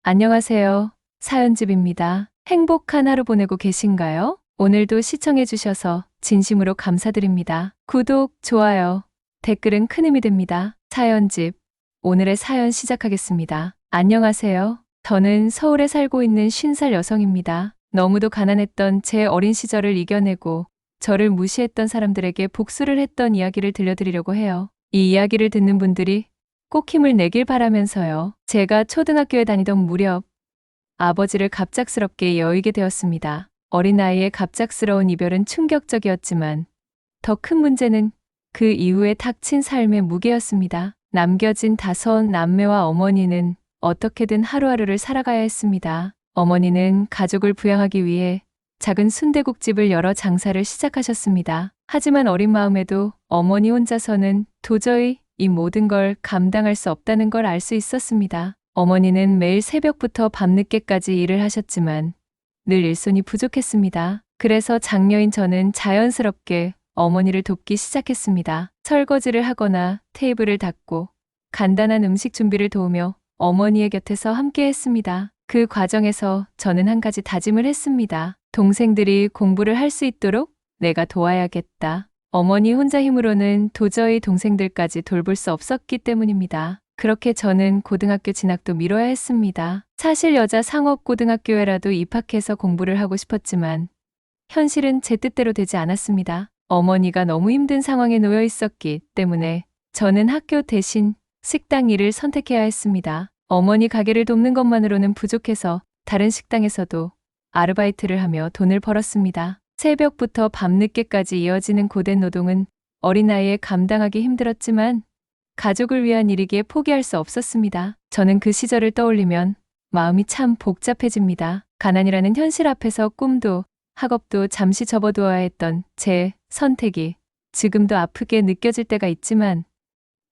안녕하세요. 사연집입니다. 행복한 하루 보내고 계신가요? 오늘도 시청해주셔서 진심으로 감사드립니다. 구독, 좋아요, 댓글은 큰 힘이 됩니다. 사연집, 오늘의 사연 시작하겠습니다. 안녕하세요. 저는 서울에 살고 있는 50살 여성입니다. 너무도 가난했던 제 어린 시절을 이겨내고 저를 무시했던 사람들에게 복수를 했던 이야기를 들려드리려고 해요. 이 이야기를 듣는 분들이 꼭 힘을 내길 바라면서요. 제가 초등학교에 다니던 무렵 아버지를 갑작스럽게 여의게 되었습니다. 어린 나이에 갑작스러운 이별은 충격적이었지만 더 큰 문제는 그 이후에 닥친 삶의 무게였습니다. 남겨진 5남매와 어머니는 어떻게든 하루하루를 살아가야 했습니다. 어머니는 가족을 부양하기 위해 작은 순대국집을 열어 장사를 시작하셨습니다. 하지만 어린 마음에도 어머니 혼자서는 도저히 이 모든 걸 감당할 수 없다는 걸 알 수 있었습니다. 어머니는 매일 새벽부터 밤늦게까지 일을 하셨지만 늘 일손이 부족했습니다. 그래서 장녀인 저는 자연스럽게 어머니를 돕기 시작했습니다. 설거지를 하거나 테이블을 닦고 간단한 음식 준비를 도우며 어머니의 곁에서 함께 했습니다. 그 과정에서 저는 한 가지 다짐을 했습니다. 동생들이 공부를 할 수 있도록 내가 도와야겠다. 어머니 혼자 힘으로는 도저히 동생들까지 돌볼 수 없었기 때문입니다. 그렇게 저는 고등학교 진학도 미뤄야 했습니다. 사실 여자 상업고등학교에라도 입학해서 공부를 하고 싶었지만 현실은 제 뜻대로 되지 않았습니다. 어머니가 너무 힘든 상황에 놓여 있었기 때문에 저는 학교 대신 식당 일을 선택해야 했습니다. 어머니 가게를 돕는 것만으로는 부족해서 다른 식당에서도 아르바이트를 하며 돈을 벌었습니다. 새벽부터 밤늦게까지 이어지는 고된 노동은 어린 나이에 감당하기 힘들었지만 가족을 위한 일이기에 포기할 수 없었습니다. 저는 그 시절을 떠올리면 마음이 참 복잡해집니다. 가난이라는 현실 앞에서 꿈도 학업도 잠시 접어두어야 했던 제 선택이 지금도 아프게 느껴질 때가 있지만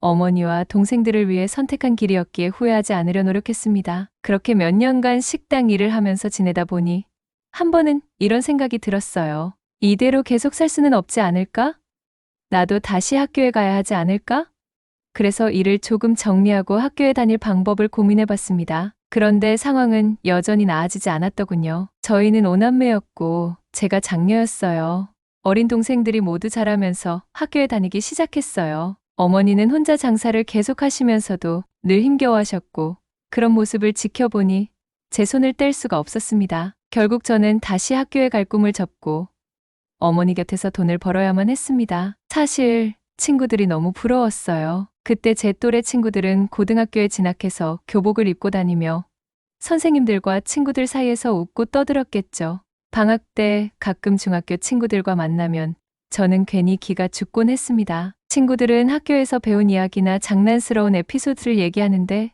어머니와 동생들을 위해 선택한 길이었기에 후회하지 않으려 노력했습니다. 그렇게 몇 년간 식당 일을 하면서 지내다 보니 한 번은 이런 생각이 들었어요. 이대로 계속 살 수는 없지 않을까? 나도 다시 학교에 가야 하지 않을까? 그래서 일을 조금 정리하고 학교에 다닐 방법을 고민해 봤습니다. 그런데 상황은 여전히 나아지지 않았더군요. 저희는 5남매였고 제가 장녀였어요. 어린 동생들이 모두 자라면서 학교에 다니기 시작했어요. 어머니는 혼자 장사를 계속하시면서도 늘 힘겨워하셨고 그런 모습을 지켜보니 제 손을 뗄 수가 없었습니다. 결국 저는 다시 학교에 갈 꿈을 접고 어머니 곁에서 돈을 벌어야만 했습니다. 사실 친구들이 너무 부러웠어요. 그때 제 또래 친구들은 고등학교에 진학해서 교복을 입고 다니며 선생님들과 친구들 사이에서 웃고 떠들었겠죠. 방학 때 가끔 중학교 친구들과 만나면 저는 괜히 기가 죽곤 했습니다. 친구들은 학교에서 배운 이야기나 장난스러운 에피소드를 얘기하는데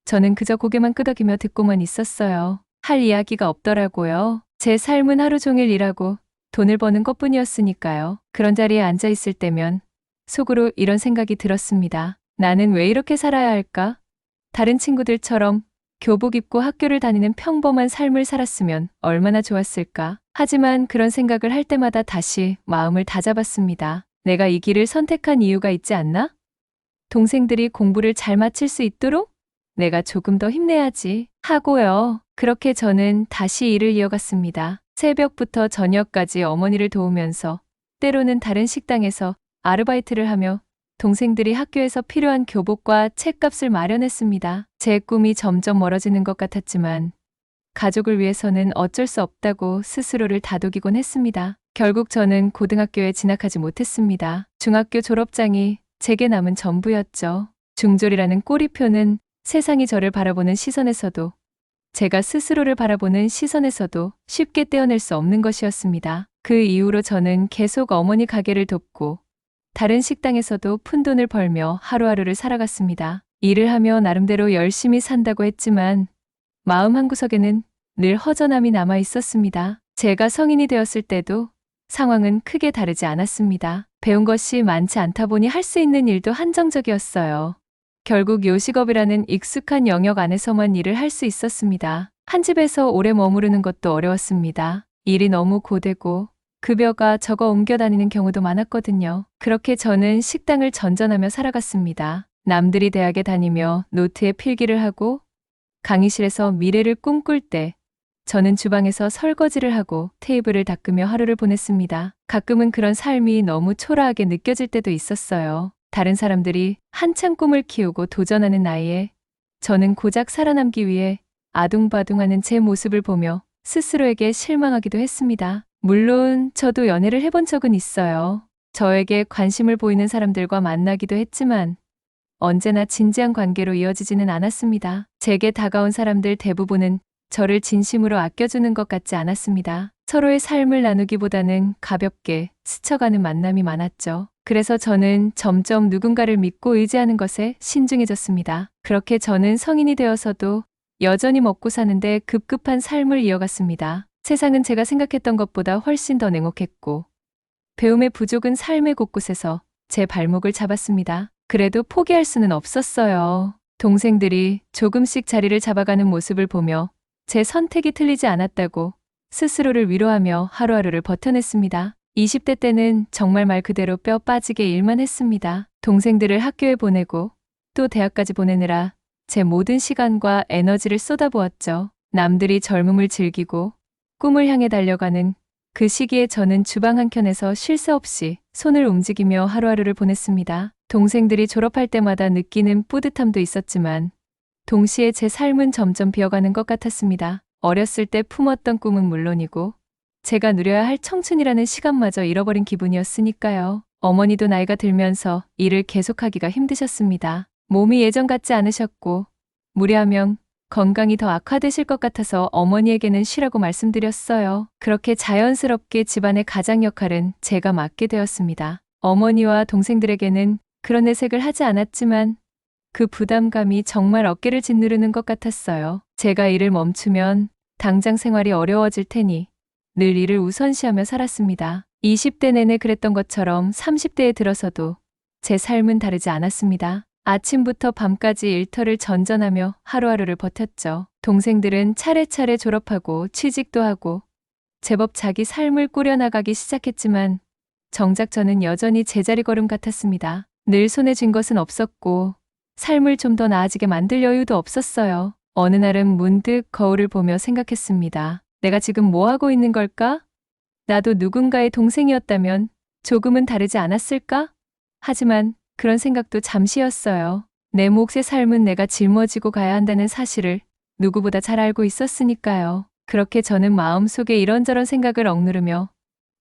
저는 그저 고개만 끄덕이며 듣고만 있었어요. 할 이야기가 없더라고요. 제 삶은 하루 종일 일하고 돈을 버는 것뿐이었으니까요. 그런 자리에 앉아 있을 때면 속으로 이런 생각이 들었습니다. 나는 왜 이렇게 살아야 할까? 다른 친구들처럼 교복 입고 학교를 다니는 평범한 삶을 살았으면 얼마나 좋았을까? 하지만 그런 생각을 할 때마다 다시 마음을 다잡았습니다. 내가 이 길을 선택한 이유가 있지 않나? 동생들이 공부를 잘 마칠 수 있도록 내가 조금 더 힘내야지 하고요. 그렇게 저는 다시 일을 이어갔습니다. 새벽부터 저녁까지 어머니를 도우면서 때로는 다른 식당에서 아르바이트를 하며 동생들이 학교에서 필요한 교복과 책값을 마련했습니다. 제 꿈이 점점 멀어지는 것 같았지만 가족을 위해서는 어쩔 수 없다고 스스로를 다독이곤 했습니다. 결국 저는 고등학교에 진학하지 못했습니다. 중학교 졸업장이 제게 남은 전부였죠. 중졸이라는 꼬리표는 세상이 저를 바라보는 시선에서도 제가 스스로를 바라보는 시선에서도 쉽게 떼어낼 수 없는 것이었습니다. 그 이후로 저는 계속 어머니 가게를 돕고 다른 식당에서도 푼돈을 벌며 하루하루를 살아갔습니다. 일을 하며 나름대로 열심히 산다고 했지만 마음 한구석에는 늘 허전함이 남아 있었습니다. 제가 성인이 되었을 때도 상황은 크게 다르지 않았습니다. 배운 것이 많지 않다 보니 할 수 있는 일도 한정적이었어요. 결국 요식업이라는 익숙한 영역 안에서만 일을 할 수 있었습니다. 한 집에서 오래 머무르는 것도 어려웠습니다. 일이 너무 고되고 급여가 적어 옮겨 다니는 경우도 많았거든요. 그렇게 저는 식당을 전전하며 살아갔습니다. 남들이 대학에 다니며 노트에 필기를 하고 강의실에서 미래를 꿈꿀 때 저는 주방에서 설거지를 하고 테이블을 닦으며 하루를 보냈습니다. 가끔은 그런 삶이 너무 초라하게 느껴질 때도 있었어요. 다른 사람들이 한창 꿈을 키우고 도전하는 나이에 저는 고작 살아남기 위해 아둥바둥하는 제 모습을 보며 스스로에게 실망하기도 했습니다. 물론 저도 연애를 해본 적은 있어요. 저에게 관심을 보이는 사람들과 만나기도 했지만 언제나 진지한 관계로 이어지지는 않았습니다. 제게 다가온 사람들 대부분은 저를 진심으로 아껴주는 것 같지 않았습니다. 서로의 삶을 나누기보다는 가볍게 스쳐가는 만남이 많았죠. 그래서 저는 점점 누군가를 믿고 의지하는 것에 신중해졌습니다. 그렇게 저는 성인이 되어서도 여전히 먹고 사는데 급급한 삶을 이어갔습니다. 세상은 제가 생각했던 것보다 훨씬 더 냉혹했고 배움의 부족은 삶의 곳곳에서 제 발목을 잡았습니다. 그래도 포기할 수는 없었어요. 동생들이 조금씩 자리를 잡아가는 모습을 보며 제 선택이 틀리지 않았다고 스스로를 위로하며 하루하루를 버텨냈습니다. 20대 때는 정말 말 그대로 뼈 빠지게 일만 했습니다. 동생들을 학교에 보내고 또 대학까지 보내느라 제 모든 시간과 에너지를 쏟아부었죠. 남들이 젊음을 즐기고 꿈을 향해 달려가는 그 시기에 저는 주방 한켠에서 쉴 새 없이 손을 움직이며 하루하루를 보냈습니다. 동생들이 졸업할 때마다 느끼는 뿌듯함도 있었지만 동시에 제 삶은 점점 비어가는 것 같았습니다. 어렸을 때 품었던 꿈은 물론이고 제가 누려야 할 청춘이라는 시간마저 잃어버린 기분이었으니까요. 어머니도 나이가 들면서 일을 계속하기가 힘드셨습니다. 몸이 예전 같지 않으셨고 무리하면 건강이 더 악화되실 것 같아서 어머니에게는 쉬라고 말씀드렸어요. 그렇게 자연스럽게 집안의 가장 역할은 제가 맡게 되었습니다. 어머니와 동생들에게는 그런 내색을 하지 않았지만 그 부담감이 정말 어깨를 짓누르는 것 같았어요. 제가 일을 멈추면 당장 생활이 어려워질 테니 늘 일을 우선시하며 살았습니다. 20대 내내 그랬던 것처럼 30대에 들어서도 제 삶은 다르지 않았습니다. 아침부터 밤까지 일터를 전전하며 하루하루를 버텼죠. 동생들은 차례차례 졸업하고 취직도 하고 제법 자기 삶을 꾸려나가기 시작했지만 정작 저는 여전히 제자리 걸음 같았습니다. 늘 손에 쥔 것은 없었고 삶을 좀 더 나아지게 만들 여유도 없었어요. 어느 날은 문득 거울을 보며 생각했습니다. 내가 지금 뭐 하고 있는 걸까? 나도 누군가의 동생이었다면 조금은 다르지 않았을까? 하지만 그런 생각도 잠시였어요. 내 몫의 삶은 내가 짊어지고 가야 한다는 사실을 누구보다 잘 알고 있었으니까요. 그렇게 저는 마음속에 이런저런 생각을 억누르며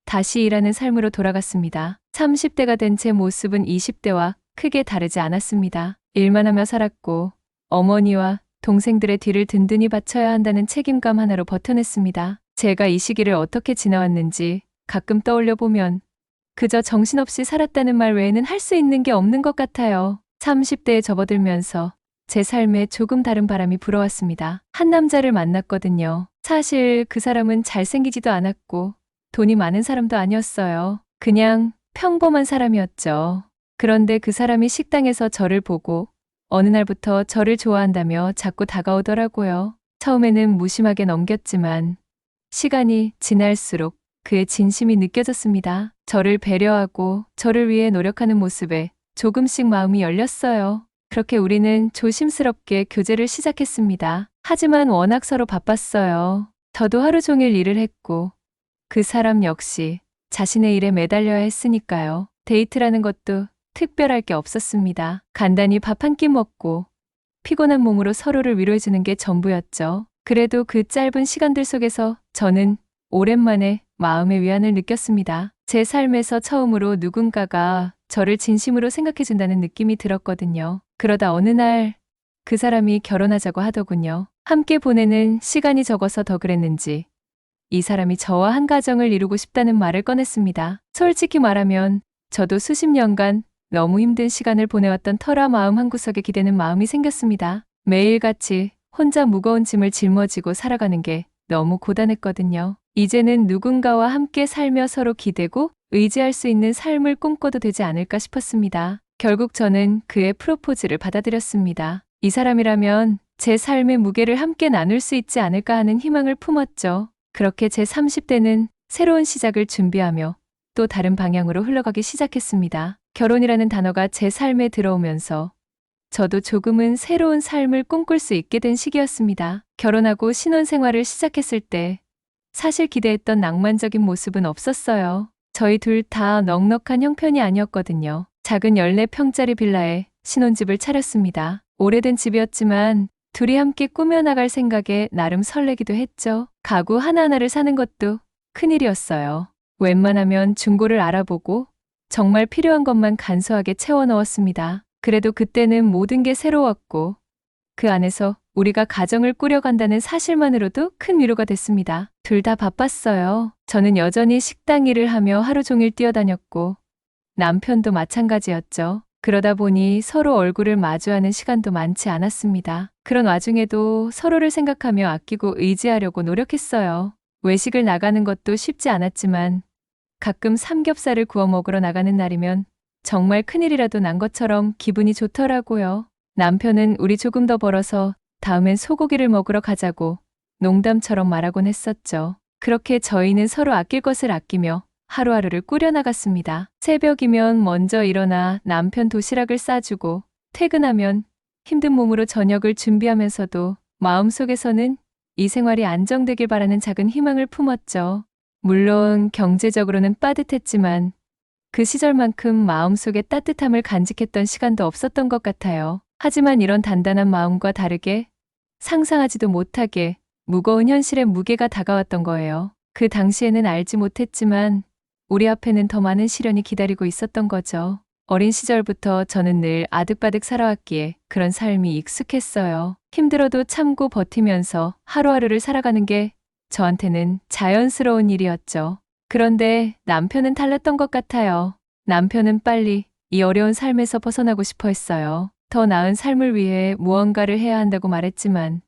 다시 일하는 삶으로 돌아갔습니다. 30대가 된 제 모습은 20대와 크게 다르지 않았습니다. 일만 하며 살았고 어머니와 동생들의 뒤를 든든히 바쳐야 한다는 책임감 하나로 버텨냈습니다. 제가 이 시기를 어떻게 지나왔는지 가끔 떠올려 보면 그저 정신없이 살았다는 말 외에는 할 수 있는 게 없는 것 같아요. 30대에 접어들면서 제 삶에 조금 다른 바람이 불어왔습니다. 한 남자를 만났거든요. 사실 그 사람은 잘생기지도 않았고 돈이 많은 사람도 아니었어요. 그냥 평범한 사람이었죠. 그런데 그 사람이 식당에서 저를 보고 어느 날부터 저를 좋아한다며 자꾸 다가오더라고요. 처음에는 무심하게 넘겼지만 시간이 지날수록 그의 진심이 느껴졌습니다. 저를 배려하고 저를 위해 노력하는 모습에 조금씩 마음이 열렸어요. 그렇게 우리는 조심스럽게 교제를 시작했습니다. 하지만 워낙 서로 바빴어요. 저도 하루 종일 일을 했고 그 사람 역시 자신의 일에 매달려야 했으니까요. 데이트라는 것도 특별할 게 없었습니다. 간단히 밥 한 끼 먹고 피곤한 몸으로 서로를 위로해주는 게 전부였죠. 그래도 그 짧은 시간들 속에서 저는 오랜만에 마음의 위안을 느꼈습니다. 제 삶에서 처음으로 누군가가 저를 진심으로 생각해준다는 느낌이 들었거든요. 그러다 어느 날 그 사람이 결혼하자고 하더군요. 함께 보내는 시간이 적어서 더 그랬는지 이 사람이 저와 한 가정을 이루고 싶다는 말을 꺼냈습니다. 솔직히 말하면 저도 수십 년간 너무 힘든 시간을 보내왔던 터라 마음 한구석에 기대는 마음이 생겼습니다. 매일같이 혼자 무거운 짐을 짊어지고 살아가는 게 너무 고단했거든요. 이제는 누군가와 함께 살며 서로 기대고 의지할 수 있는 삶을 꿈꿔도 되지 않을까 싶었습니다. 결국 저는 그의 프로포즈를 받아들였습니다. 이 사람이라면 제 삶의 무게를 함께 나눌 수 있지 않을까 하는 희망을 품었죠. 그렇게 제 30대는 새로운 시작을 준비하며 또 다른 방향으로 흘러가기 시작했습니다. 결혼이라는 단어가 제 삶에 들어오면서 저도 조금은 새로운 삶을 꿈꿀 수 있게 된 시기였습니다. 결혼하고 신혼생활을 시작했을 때 사실 기대했던 낭만적인 모습은 없었어요. 저희 둘 다 넉넉한 형편이 아니었거든요. 작은 14평짜리 빌라에 신혼집을 차렸습니다. 오래된 집이었지만 둘이 함께 꾸며나갈 생각에 나름 설레기도 했죠. 가구 하나하나를 사는 것도 큰일이었어요. 웬만하면 중고를 알아보고 정말 필요한 것만 간소하게 채워 넣었습니다. 그래도 그때는 모든 게 새로웠고 그 안에서 우리가 가정을 꾸려간다는 사실만으로도 큰 위로가 됐습니다. 둘 다 바빴어요. 저는 여전히 식당 일을 하며 하루 종일 뛰어다녔고 남편도 마찬가지였죠. 그러다 보니 서로 얼굴을 마주하는 시간도 많지 않았습니다. 그런 와중에도 서로를 생각하며 아끼고 의지하려고 노력했어요. 외식을 나가는 것도 쉽지 않았지만 가끔 삼겹살을 구워 먹으러 나가는 날이면 정말 큰일이라도 난 것처럼 기분이 좋더라고요. 남편은 우리 조금 더 벌어서 다음엔 소고기를 먹으러 가자고 농담처럼 말하곤 했었죠. 그렇게 저희는 서로 아낄 것을 아끼며 하루하루를 꾸려나갔습니다. 새벽이면 먼저 일어나 남편 도시락을 싸주고 퇴근하면 힘든 몸으로 저녁을 준비하면서도 마음속에서는 이 생활이 안정되길 바라는 작은 희망을 품었죠. 물론 경제적으로는 빠듯했지만 그 시절만큼 마음속에 따뜻함을 간직했던 시간도 없었던 것 같아요. 하지만 이런 단단한 마음과 다르게 상상하지도 못하게 무거운 현실의 무게가 다가왔던 거예요. 그 당시에는 알지 못했지만 우리 앞에는 더 많은 시련이 기다리고 있었던 거죠. 어린 시절부터 저는 늘 아득바득 살아왔기에 그런 삶이 익숙했어요. 힘들어도 참고 버티면서 하루하루를 살아가는 게 저한테는 자연스러운 일이었죠. 그런데 남편은 달랐던 것 같아요. 남편은 빨리 이 어려운 삶에서 벗어나고 싶어 했어요. 더 나은 삶을 위해 무언가를 해야 한다고 말했지만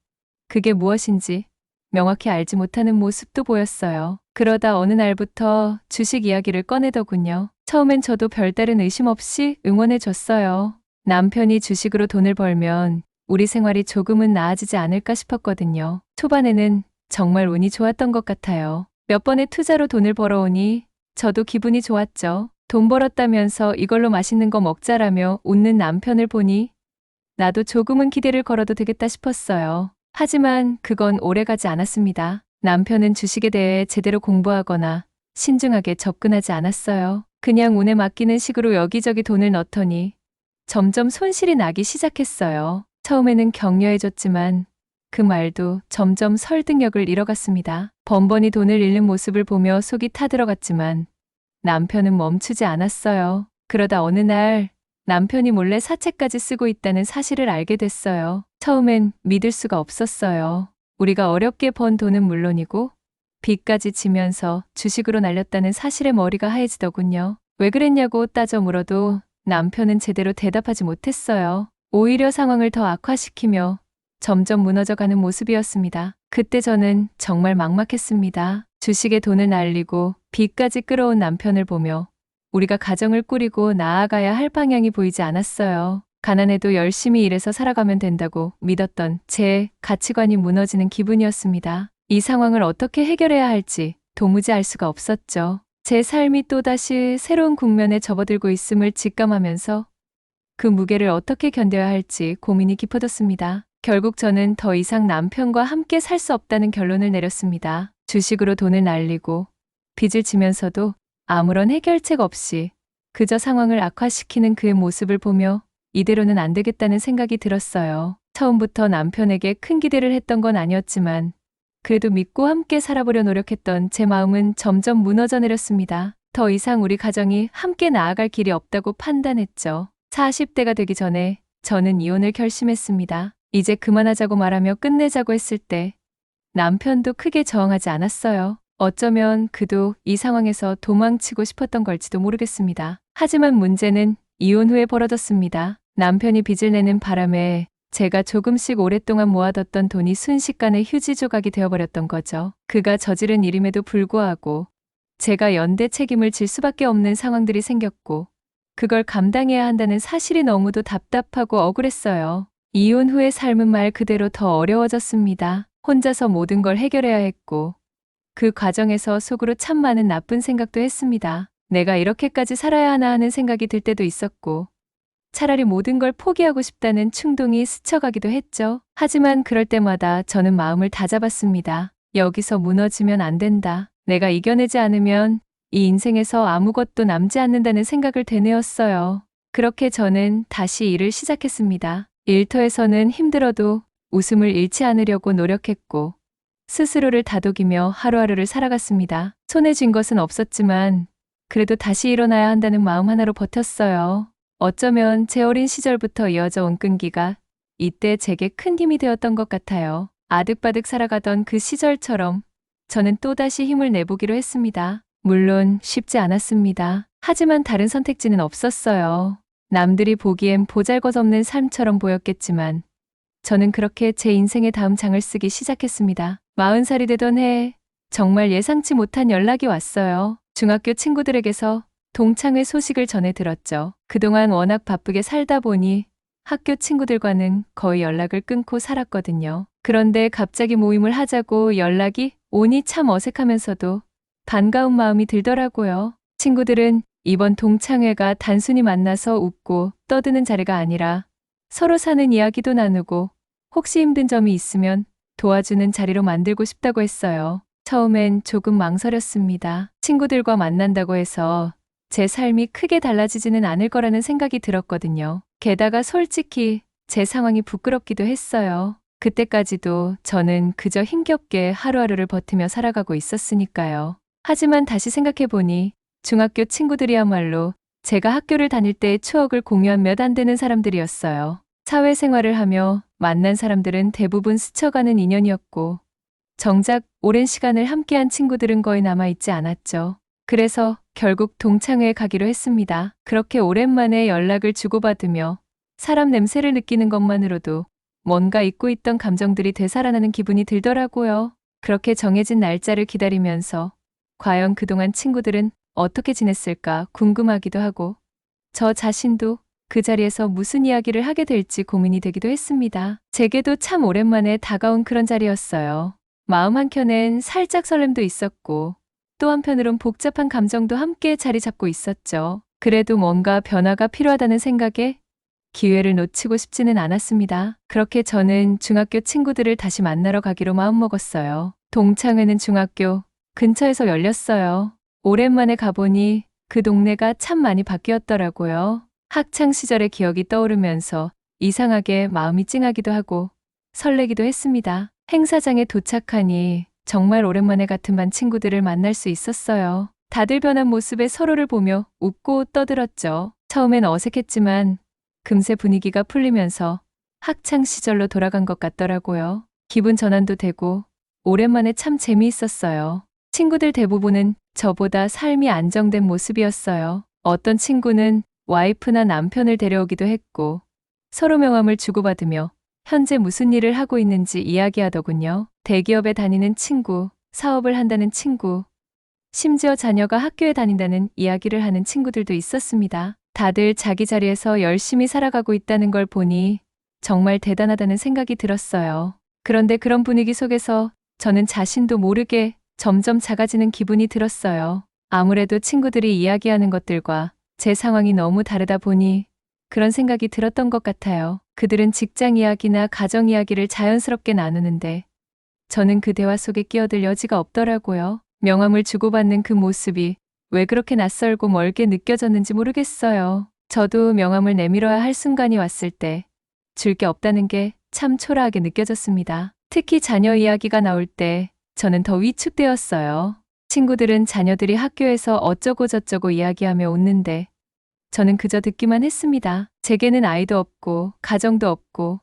그게 무엇인지 명확히 알지 못하는 모습도 보였어요. 그러다 어느 날부터 주식 이야기를 꺼내더군요. 처음엔 저도 별다른 의심 없이 응원해줬어요. 남편이 주식으로 돈을 벌면 우리 생활이 조금은 나아지지 않을까 싶었거든요. 초반에는 정말 운이 좋았던 것 같아요. 몇 번의 투자로 돈을 벌어오니 저도 기분이 좋았죠. 돈 벌었다면서 이걸로 맛있는 거 먹자라며 웃는 남편을 보니 나도 조금은 기대를 걸어도 되겠다 싶었어요. 하지만 그건 오래가지 않았습니다. 남편은 주식에 대해 제대로 공부하거나 신중하게 접근하지 않았어요. 그냥 운에 맡기는 식으로 여기저기 돈을 넣더니 점점 손실이 나기 시작했어요. 처음에는 격려해줬지만 그 말도 점점 설득력을 잃어갔습니다. 번번이 돈을 잃는 모습을 보며 속이 타들어갔지만 남편은 멈추지 않았어요. 그러다 어느 날 남편이 몰래 사채까지 쓰고 있다는 사실을 알게 됐어요. 처음엔 믿을 수가 없었어요. 우리가 어렵게 번 돈은 물론이고 빚까지 지면서 주식으로 날렸다는 사실에 머리가 하얘지더군요. 왜 그랬냐고 따져 물어도 남편은 제대로 대답하지 못했어요. 오히려 상황을 더 악화시키며 점점 무너져가는 모습이었습니다. 그때 저는 정말 막막했습니다. 주식에 돈을 날리고 빚까지 끌어온 남편을 보며 우리가 가정을 꾸리고 나아가야 할 방향이 보이지 않았어요. 가난해도 열심히 일해서 살아가면 된다고 믿었던 제 가치관이 무너지는 기분이었습니다. 이 상황을 어떻게 해결해야 할지 도무지 알 수가 없었죠. 제 삶이 또다시 새로운 국면에 접어들고 있음을 직감하면서 그 무게를 어떻게 견뎌야 할지 고민이 깊어졌습니다. 결국 저는 더 이상 남편과 함께 살 수 없다는 결론을 내렸습니다. 주식으로 돈을 날리고 빚을 지면서도 아무런 해결책 없이 그저 상황을 악화시키는 그의 모습을 보며 이대로는 안 되겠다는 생각이 들었어요. 처음부터 남편에게 큰 기대를 했던 건 아니었지만 그래도 믿고 함께 살아보려 노력했던 제 마음은 점점 무너져 내렸습니다. 더 이상 우리 가정이 함께 나아갈 길이 없다고 판단했죠. 40대가 되기 전에 저는 이혼을 결심했습니다. 이제 그만하자고 말하며 끝내자고 했을 때 남편도 크게 저항하지 않았어요. 어쩌면 그도 이 상황에서 도망치고 싶었던 걸지도 모르겠습니다. 하지만 문제는 이혼 후에 벌어졌습니다. 남편이 빚을 내는 바람에 제가 조금씩 오랫동안 모아뒀던 돈이 순식간에 휴지 조각이 되어버렸던 거죠. 그가 저지른 일임에도 불구하고 제가 연대 책임을 질 수밖에 없는 상황들이 생겼고 그걸 감당해야 한다는 사실이 너무도 답답하고 억울했어요. 이혼 후의 삶은 말 그대로 더 어려워졌습니다. 혼자서 모든 걸 해결해야 했고 그 과정에서 속으로 참 많은 나쁜 생각도 했습니다. 내가 이렇게까지 살아야 하나 하는 생각이 들 때도 있었고 차라리 모든 걸 포기하고 싶다는 충동이 스쳐가기도 했죠. 하지만 그럴 때마다 저는 마음을 다잡았습니다. 여기서 무너지면 안 된다. 내가 이겨내지 않으면 이 인생에서 아무것도 남지 않는다는 생각을 되뇌었어요. 그렇게 저는 다시 일을 시작했습니다. 일터에서는 힘들어도 웃음을 잃지 않으려고 노력했고 스스로를 다독이며 하루하루를 살아갔습니다. 손에 쥔 것은 없었지만 그래도 다시 일어나야 한다는 마음 하나로 버텼어요. 어쩌면 제 어린 시절부터 이어져 온 끈기가 이때 제게 큰 힘이 되었던 것 같아요. 아득바득 살아가던 그 시절처럼 저는 또다시 힘을 내보기로 했습니다. 물론 쉽지 않았습니다. 하지만 다른 선택지는 없었어요. 남들이 보기엔 보잘것없는 삶처럼 보였겠지만 저는 그렇게 제 인생의 다음 장을 쓰기 시작했습니다. 40살이 되던 해에 정말 예상치 못한 연락이 왔어요. 중학교 친구들에게서 동창회 소식을 전해 들었죠. 그동안 워낙 바쁘게 살다 보니 학교 친구들과는 거의 연락을 끊고 살았거든요. 그런데 갑자기 모임을 하자고 연락이 오니 참 어색하면서도 반가운 마음이 들더라고요. 친구들은 이번 동창회가 단순히 만나서 웃고 떠드는 자리가 아니라 서로 사는 이야기도 나누고 혹시 힘든 점이 있으면 도와주는 자리로 만들고 싶다고 했어요. 처음엔 조금 망설였습니다. 친구들과 만난다고 해서 제 삶이 크게 달라지지는 않을 거라는 생각이 들었거든요. 게다가 솔직히 제 상황이 부끄럽기도 했어요. 그때까지도 저는 그저 힘겹게 하루하루를 버티며 살아가고 있었으니까요. 하지만 다시 생각해보니 중학교 친구들이야말로 제가 학교를 다닐 때의 추억을 공유한 몇 안 되는 사람들이었어요. 사회생활을 하며 만난 사람들은 대부분 스쳐가는 인연이었고 정작 오랜 시간을 함께한 친구들은 거의 남아있지 않았죠. 그래서 결국 동창회에 가기로 했습니다. 그렇게 오랜만에 연락을 주고받으며 사람 냄새를 느끼는 것만으로도 뭔가 잊고 있던 감정들이 되살아나는 기분이 들더라고요. 그렇게 정해진 날짜를 기다리면서 과연 그동안 친구들은 어떻게 지냈을까 궁금하기도 하고 저 자신도 그 자리에서 무슨 이야기를 하게 될지 고민이 되기도 했습니다. 제게도 참 오랜만에 다가온 그런 자리였어요. 마음 한켠엔 살짝 설렘도 있었고 또 한편으론 복잡한 감정도 함께 자리 잡고 있었죠. 그래도 뭔가 변화가 필요하다는 생각에 기회를 놓치고 싶지는 않았습니다. 그렇게 저는 중학교 친구들을 다시 만나러 가기로 마음먹었어요. 동창회는 중학교 근처에서 열렸어요. 오랜만에 가보니 그 동네가 참 많이 바뀌었더라고요. 학창 시절의 기억이 떠오르면서 이상하게 마음이 찡하기도 하고 설레기도 했습니다. 행사장에 도착하니 정말 오랜만에 같은 반 친구들을 만날 수 있었어요. 다들 변한 모습에 서로를 보며 웃고 떠들었죠. 처음엔 어색했지만 금세 분위기가 풀리면서 학창 시절로 돌아간 것 같더라고요. 기분 전환도 되고 오랜만에 참 재미있었어요. 친구들 대부분은 저보다 삶이 안정된 모습이었어요. 어떤 친구는 와이프나 남편을 데려오기도 했고 서로 명함을 주고받으며 현재 무슨 일을 하고 있는지 이야기하더군요. 대기업에 다니는 친구, 사업을 한다는 친구, 심지어 자녀가 학교에 다닌다는 이야기를 하는 친구들도 있었습니다. 다들 자기 자리에서 열심히 살아가고 있다는 걸 보니 정말 대단하다는 생각이 들었어요. 그런데 그런 분위기 속에서 저는 자신도 모르게 점점 작아지는 기분이 들었어요. 아무래도 친구들이 이야기하는 것들과 제 상황이 너무 다르다 보니 그런 생각이 들었던 것 같아요. 그들은 직장 이야기나 가정 이야기를 자연스럽게 나누는데 저는 그 대화 속에 끼어들 여지가 없더라고요. 명함을 주고받는 그 모습이 왜 그렇게 낯설고 멀게 느껴졌는지 모르겠어요. 저도 명함을 내밀어야 할 순간이 왔을 때 줄 게 없다는 게 참 초라하게 느껴졌습니다. 특히 자녀 이야기가 나올 때 저는 더 위축되었어요. 친구들은 자녀들이 학교에서 어쩌고 저쩌고 이야기하며 웃는데 저는 그저 듣기만 했습니다. 제게는 아이도 없고 가정도 없고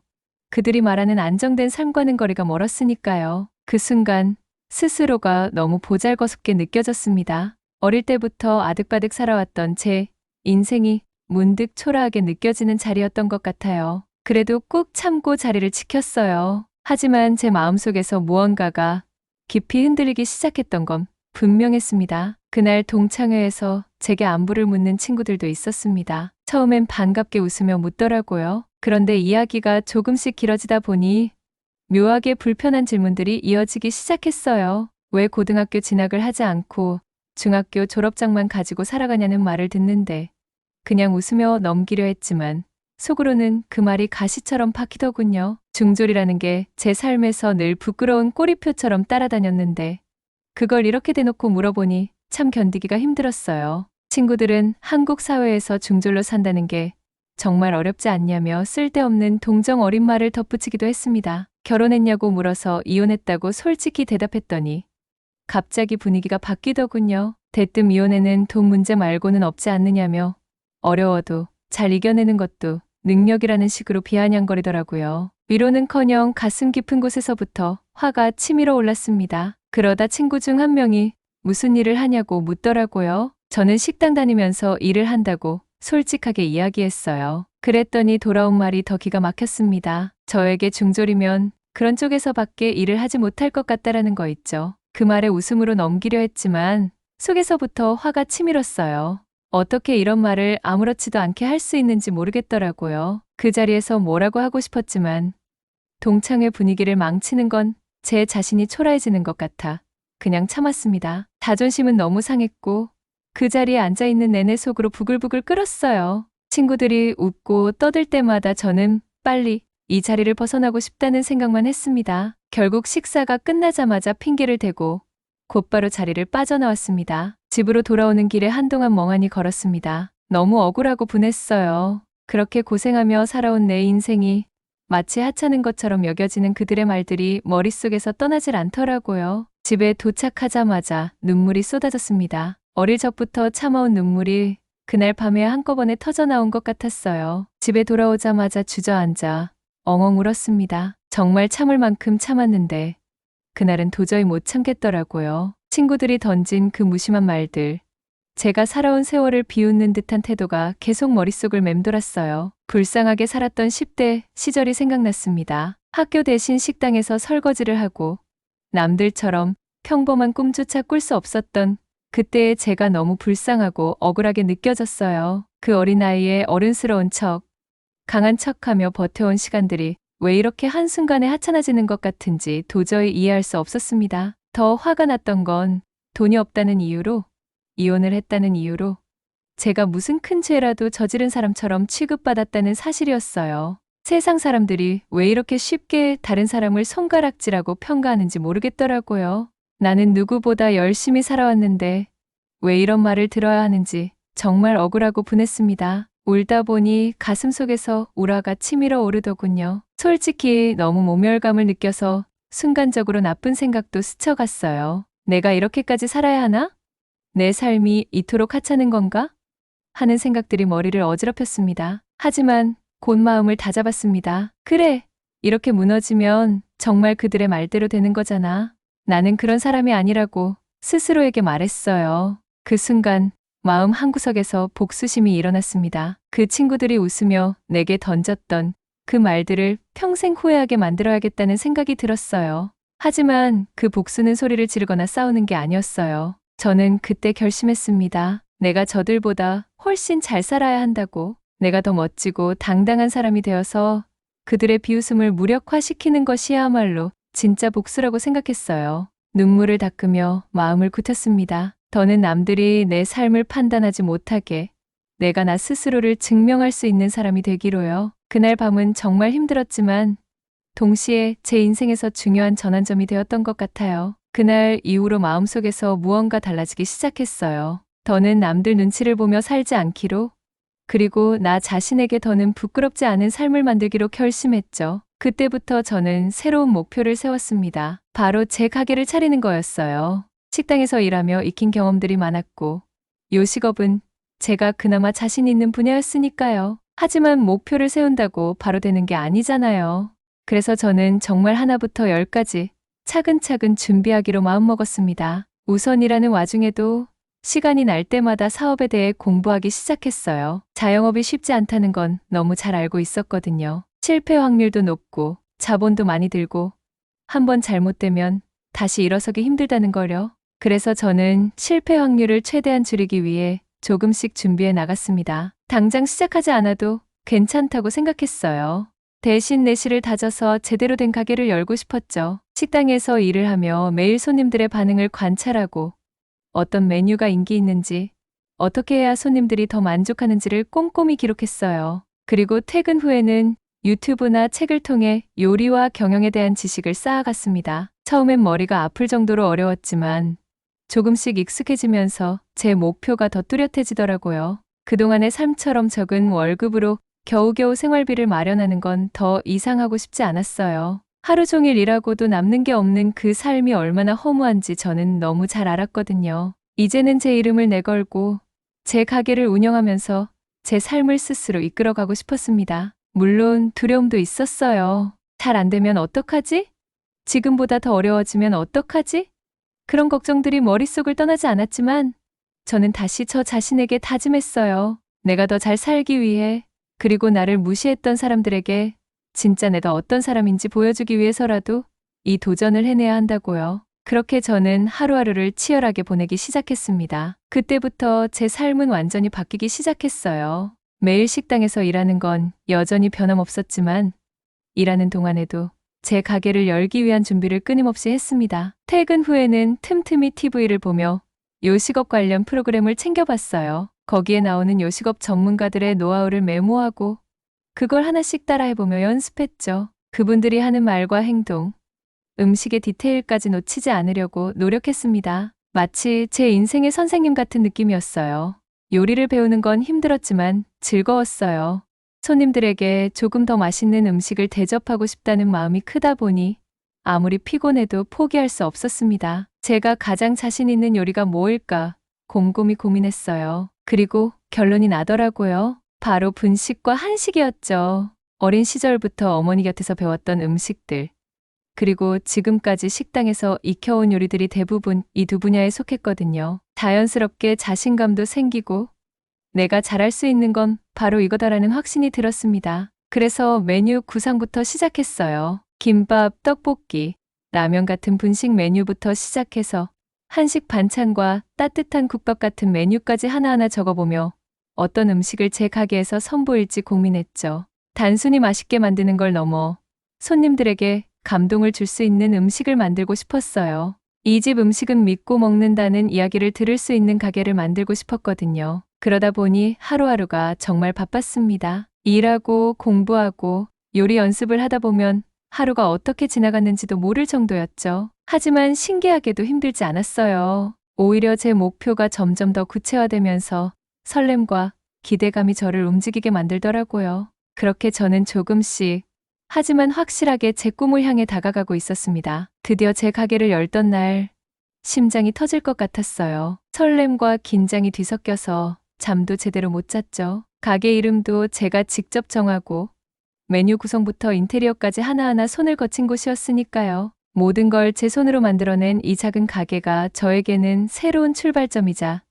그들이 말하는 안정된 삶과는 거리가 멀었으니까요. 그 순간 스스로가 너무 보잘것없게 느껴졌습니다. 어릴 때부터 아득바득 살아왔던 제 인생이 문득 초라하게 느껴지는 자리였던 것 같아요. 그래도 꾹 참고 자리를 지켰어요. 하지만 제 마음속에서 무언가가 깊이 흔들리기 시작했던 건 분명했습니다. 그날 동창회에서 제게 안부를 묻는 친구들도 있었습니다. 처음엔 반갑게 웃으며 묻더라고요. 그런데 이야기가 조금씩 길어지다 보니 묘하게 불편한 질문들이 이어지기 시작했어요. 왜 고등학교 진학을 하지 않고 중학교 졸업장만 가지고 살아가냐는 말을 듣는데 그냥 웃으며 넘기려 했지만 속으로는 그 말이 가시처럼 박히더군요. 중졸이라는 게 제 삶에서 늘 부끄러운 꼬리표처럼 따라다녔는데 그걸 이렇게 대놓고 물어보니 참 견디기가 힘들었어요. 친구들은 한국 사회에서 중졸로 산다는 게 정말 어렵지 않냐며 쓸데없는 동정 어린 말을 덧붙이기도 했습니다. 결혼했냐고 물어서 이혼했다고 솔직히 대답했더니 갑자기 분위기가 바뀌더군요. 대뜸 이혼에는 돈 문제 말고는 없지 않느냐며 어려워도 잘 이겨내는 것도 능력이라는 식으로 비아냥거리더라고요. 위로는커녕 가슴 깊은 곳에서부터 화가 치밀어 올랐습니다. 그러다 친구 중 한 명이 무슨 일을 하냐고 묻더라고요. 저는 식당 다니면서 일을 한다고 솔직하게 이야기했어요. 그랬더니 돌아온 말이 더 기가 막혔습니다. 저에게 중졸이면 그런 쪽에서밖에 일을 하지 못할 것 같다라는 거 있죠. 그 말에 웃음으로 넘기려 했지만 속에서부터 화가 치밀었어요. 어떻게 이런 말을 아무렇지도 않게 할 수 있는지 모르겠더라고요. 그 자리에서 뭐라고 하고 싶었지만 동창회 분위기를 망치는 건 제 자신이 초라해지는 것 같아 그냥 참았습니다. 자존심은 너무 상했고 그 자리에 앉아있는 내내 속으로 부글부글 끓었어요. 친구들이 웃고 떠들 때마다 저는 빨리 이 자리를 벗어나고 싶다는 생각만 했습니다. 결국 식사가 끝나자마자 핑계를 대고 곧바로 자리를 빠져나왔습니다. 집으로 돌아오는 길에 한동안 멍하니 걸었습니다. 너무 억울하고 분했어요. 그렇게 고생하며 살아온 내 인생이 마치 하찮은 것처럼 여겨지는 그들의 말들이 머릿속에서 떠나질 않더라고요. 집에 도착하자마자 눈물이 쏟아졌습니다. 어릴 적부터 참아온 눈물이 그날 밤에 한꺼번에 터져나온 것 같았어요. 집에 돌아오자마자 주저앉아 엉엉 울었습니다. 정말 참을 만큼 참았는데 그날은 도저히 못 참겠더라고요. 친구들이 던진 그 무심한 말들, 제가 살아온 세월을 비웃는 듯한 태도가 계속 머릿속을 맴돌았어요. 불쌍하게 살았던 10대 시절이 생각났습니다. 학교 대신 식당에서 설거지를 하고 남들처럼 평범한 꿈조차 꿀 수 없었던 그때의 제가 너무 불쌍하고 억울하게 느껴졌어요. 그 어린 나이에 어른스러운 척, 강한 척하며 버텨온 시간들이 왜 이렇게 한순간에 하찮아지는 것 같은지 도저히 이해할 수 없었습니다. 더 화가 났던 건 돈이 없다는 이유로, 이혼을 했다는 이유로 제가 무슨 큰 죄라도 저지른 사람처럼 취급받았다는 사실이었어요. 세상 사람들이 왜 이렇게 쉽게 다른 사람을 손가락질하고 평가하는지 모르겠더라고요. 나는 누구보다 열심히 살아왔는데 왜 이런 말을 들어야 하는지 정말 억울하고 분했습니다. 울다 보니 가슴 속에서 우라가 치밀어 오르더군요. 솔직히 너무 모멸감을 느껴서 순간적으로 나쁜 생각도 스쳐갔어요. 내가 이렇게까지 살아야 하나? 내 삶이 이토록 하찮은 건가? 하는 생각들이 머리를 어지럽혔습니다. 하지만 곧 마음을 다잡았습니다. 그래, 이렇게 무너지면 정말 그들의 말대로 되는 거잖아. 나는 그런 사람이 아니라고 스스로에게 말했어요. 그 순간 마음 한구석에서 복수심이 일어났습니다. 그 친구들이 웃으며 내게 던졌던 그 말들을 평생 후회하게 만들어야겠다는 생각이 들었어요. 하지만 그 복수는 소리를 지르거나 싸우는 게 아니었어요. 저는 그때 결심했습니다. 내가 저들보다 훨씬 잘 살아야 한다고. 내가 더 멋지고 당당한 사람이 되어서 그들의 비웃음을 무력화시키는 것이야말로 진짜 복수라고 생각했어요. 눈물을 닦으며 마음을 굳혔습니다. 더는 남들이 내 삶을 판단하지 못하게 내가 나 스스로를 증명할 수 있는 사람이 되기로요. 그날 밤은 정말 힘들었지만 동시에 제 인생에서 중요한 전환점이 되었던 것 같아요. 그날 이후로 마음속에서 무언가 달라지기 시작했어요. 더는 남들 눈치를 보며 살지 않기로, 그리고 나 자신에게 더는 부끄럽지 않은 삶을 만들기로 결심했죠. 그때부터 저는 새로운 목표를 세웠습니다. 바로 제 가게를 차리는 거였어요. 식당에서 일하며 익힌 경험들이 많았고 요식업은 제가 그나마 자신 있는 분야였으니까요. 하지만 목표를 세운다고 바로 되는 게 아니잖아요. 그래서 저는 정말 하나부터 열까지 차근차근 준비하기로 마음먹었습니다. 우선 일하는 와중에도 시간이 날 때마다 사업에 대해 공부하기 시작했어요. 자영업이 쉽지 않다는 건 너무 잘 알고 있었거든요. 실패 확률도 높고 자본도 많이 들고 한번 잘못되면 다시 일어서기 힘들다는 거요. 그래서 저는 실패 확률을 최대한 줄이기 위해 조금씩 준비해 나갔습니다. 당장 시작하지 않아도 괜찮다고 생각했어요. 대신 내실을 다져서 제대로 된 가게를 열고 싶었죠. 식당에서 일을 하며 매일 손님들의 반응을 관찰하고 어떤 메뉴가 인기 있는지, 어떻게 해야 손님들이 더 만족하는지를 꼼꼼히 기록했어요. 그리고 퇴근 후에는 유튜브나 책을 통해 요리와 경영에 대한 지식을 쌓아갔습니다. 처음엔 머리가 아플 정도로 어려웠지만 조금씩 익숙해지면서 제 목표가 더 뚜렷해지더라고요. 그동안의 삶처럼 적은 월급으로 겨우겨우 생활비를 마련하는 건 더 이상하고 싶지 않았어요. 하루 종일 일하고도 남는 게 없는 그 삶이 얼마나 허무한지 저는 너무 잘 알았거든요. 이제는 제 이름을 내걸고 제 가게를 운영하면서 제 삶을 스스로 이끌어가고 싶었습니다. 물론 두려움도 있었어요. 잘 안 되면 어떡하지? 지금보다 더 어려워지면 어떡하지? 그런 걱정들이 머릿속을 떠나지 않았지만 저는 다시 저 자신에게 다짐했어요. 내가 더 잘 살기 위해, 그리고 나를 무시했던 사람들에게 진짜 내가 어떤 사람인지 보여주기 위해서라도 이 도전을 해내야 한다고요. 그렇게 저는 하루하루를 치열하게 보내기 시작했습니다. 그때부터 제 삶은 완전히 바뀌기 시작했어요. 매일 식당에서 일하는 건 여전히 변함없었지만 일하는 동안에도 제 가게를 열기 위한 준비를 끊임없이 했습니다. 퇴근 후에는 틈틈이 TV를 보며 요식업 관련 프로그램을 챙겨봤어요. 거기에 나오는 요식업 전문가들의 노하우를 메모하고 그걸 하나씩 따라해보며 연습했죠. 그분들이 하는 말과 행동, 음식의 디테일까지 놓치지 않으려고 노력했습니다. 마치 제 인생의 선생님 같은 느낌이었어요. 요리를 배우는 건 힘들었지만 즐거웠어요. 손님들에게 조금 더 맛있는 음식을 대접하고 싶다는 마음이 크다 보니 아무리 피곤해도 포기할 수 없었습니다. 제가 가장 자신 있는 요리가 뭐일까 곰곰이 고민했어요. 그리고 결론이 나더라고요. 바로 분식과 한식이었죠. 어린 시절부터 어머니 곁에서 배웠던 음식들, 그리고 지금까지 식당에서 익혀온 요리들이 대부분 이 두 분야에 속했거든요. 자연스럽게 자신감도 생기고 내가 잘할 수 있는 건 바로 이거다라는 확신이 들었습니다. 그래서 메뉴 구상부터 시작했어요. 김밥, 떡볶이, 라면 같은 분식 메뉴부터 시작해서 한식 반찬과 따뜻한 국밥 같은 메뉴까지 하나하나 적어보며 어떤 음식을 제 가게에서 선보일지 고민했죠. 단순히 맛있게 만드는 걸 넘어 손님들에게 감동을 줄 수 있는 음식을 만들고 싶었어요. 이 집 음식은 믿고 먹는다는 이야기를 들을 수 있는 가게를 만들고 싶었거든요. 그러다 보니 하루하루가 정말 바빴습니다. 일하고 공부하고 요리 연습을 하다 보면 하루가 어떻게 지나갔는지도 모를 정도였죠. 하지만 신기하게도 힘들지 않았어요. 오히려 제 목표가 점점 더 구체화되면서 설렘과 기대감이 저를 움직이게 만들더라고요. 그렇게 저는 조금씩, 하지만 확실하게 제 꿈을 향해 다가가고 있었습니다. 드디어 제 가게를 열던 날, 심장이 터질 것 같았어요. 설렘과 긴장이 뒤섞여서 잠도 제대로 못 잤죠. 가게 이름도 제가 직접 정하고 메뉴 구성부터 인테리어까지 하나하나 손을 거친 곳이었으니까요. 모든 걸 제 손으로 만들어낸 이 작은 가게가 저에게는 새로운 출발점이자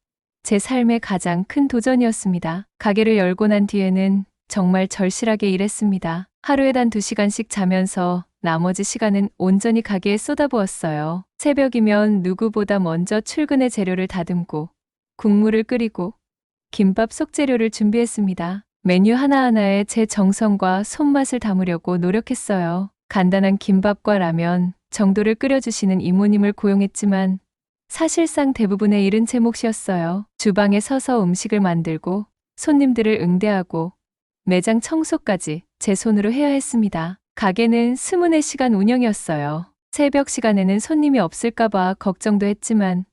제 삶의 가장 큰 도전이었습니다. 가게를 열고 난 뒤에는 정말 절실하게 일했습니다. 하루에 단 2시간씩 자면서 나머지 시간은 온전히 가게에 쏟아부었어요. 새벽이면 누구보다 먼저 출근의 재료를 다듬고 국물을 끓이고 김밥 속재료를 준비했습니다. 메뉴 하나하나에 제 정성과 손맛을 담으려고 노력했어요. 간단한 김밥과 라면 정도를 끓여주시는 이모님을 고용했지만 사실상 대부분의 일은 제 몫이었어요. 주방에 서서 음식을 만들고 손님들을 응대하고 매장 청소까지 제 손으로 해야 했습니다. 가게는 24시간 운영이었어요. 새벽 시간에는 손님이 없을까봐 걱정도 했지만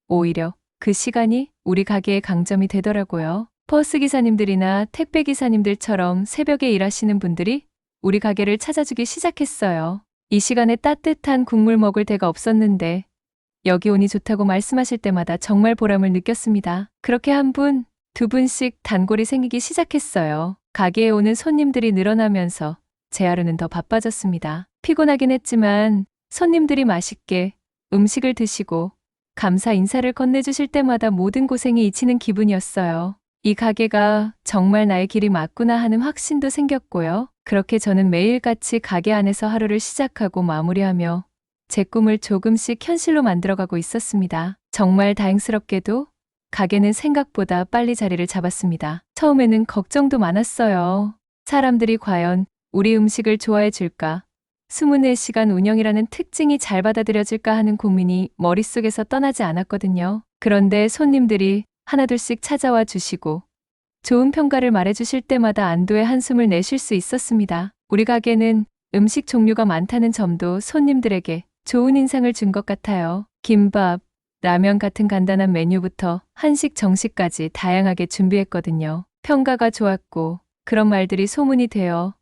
오히려 그 시간이 우리 가게의 강점이 되더라고요. 버스 기사님들이나 택배 기사님들처럼 새벽에 일하시는 분들이 우리 가게를 찾아주기 시작했어요. 이 시간에 따뜻한 국물 먹을 데가 없었는데 여기 오니 좋다고 말씀하실 때마다 정말 보람을 느꼈습니다. 그렇게 한 분, 두 분씩 단골이 생기기 시작했어요. 가게에 오는 손님들이 늘어나면서 제 하루는 더 바빠졌습니다. 피곤하긴 했지만 손님들이 맛있게 음식을 드시고 감사 인사를 건네주실 때마다 모든 고생이 잊히는 기분이었어요. 이 가게가 정말 나의 길이 맞구나 하는 확신도 생겼고요. 그렇게 저는 매일같이 가게 안에서 하루를 시작하고 마무리하며 제 꿈을 조금씩 현실로 만들어가고 있었습니다. 정말 다행스럽게도 가게는 생각보다 빨리 자리를 잡았습니다. 처음에는 걱정도 많았어요. 사람들이 과연 우리 음식을 좋아해 줄까? 24시간 운영이라는 특징이 잘 받아들여질까 하는 고민이 머릿속에서 떠나지 않았거든요. 그런데 손님들이 하나둘씩 찾아와 주시고 좋은 평가를 말해주실 때마다 안도의 한숨을 내쉴 수 있었습니다. 우리 가게는 음식 종류가 많다는 점도 손님들에게 좋은 인상을 준 것 같아요. 김밥, 라면 같은 간단한 메뉴부터 한식, 정식까지 다양하게 준비했거든요. 평가가 좋았고 그런 말들이 소문이 되어